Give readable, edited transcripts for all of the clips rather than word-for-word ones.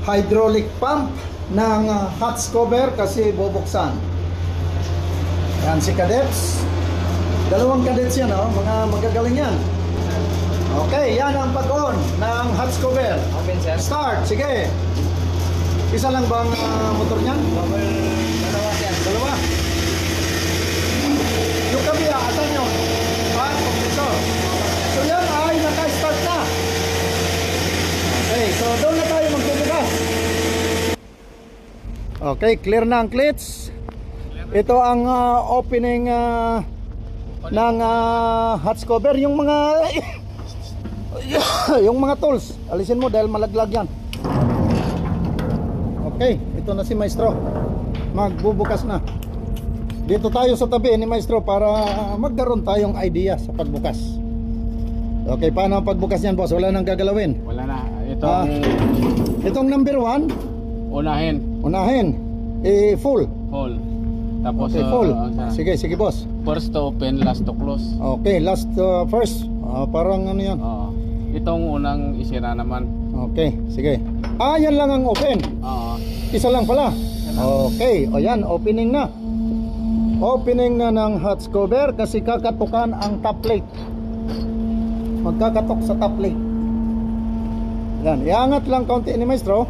Hydraulic pump ng hot cover kasi bubuksan. Yan si cadets. Dalawang cadets yan, oh. Mga magagaling yan. Okay, yan ang pag-on ng hot cover. Open, sir. Start, sige. Isa lang bang motor niyan? Dalawa, sir. Dalawa. Yung kabila, asan yun? Compressor. So yan ay naka-start na. Okay, so doon na tayo magbubukas. Okay, clear na ang clits. Ito ang opening ng hot cover. Yung mga yung mga tools, alisin mo dahil malaglag yan. Okay, ito na si Maestro. Magbubukas na. Dito tayo sa tabi ni Maestro para magkaroon tayong idea sa pagbukas. Okay, paano ang pagbukas niyan, boss? Wala nang gagalawin. Wala na. Itong number 1, unahin. Full. Full. Tapos, Okay, full. Sige, boss. First to open, last to close. Okay, last first. Parang ano yan. Itong unang isira naman. Okay, sige. Yan lang ang open. Isa lang pala. Okay, o yan, opening na. Opening na ng hot cover kasi kakatukan ang top plate. Magkakatok sa top plate. Yan, iangat lang kaunti ni Maestro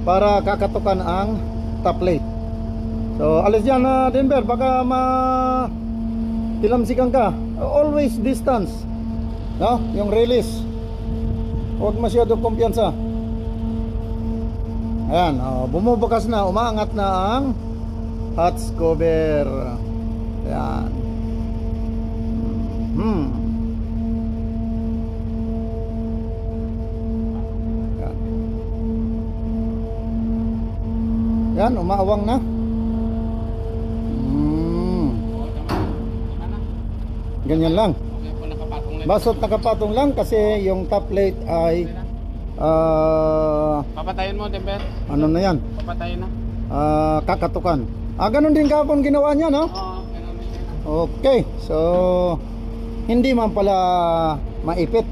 para kakatukan ang top plate. So, alis dyan na Denver, baka tilamsikan ka. Always distance. No? Yung release. Huwag masyado kumpiyansa. Ayan, bumubukas na, umaangat na ang hot cover. Ayan. Yan, umaawang na. Ganyan lang. Basot nakapatong lang kasi yung top plate ay Papatayin mo, Denver. ano na yan? Papatayin na. Kakatukan. Ganun din kapon ginawa niya, no? Ganun din. Okay, so hindi man pala maipit.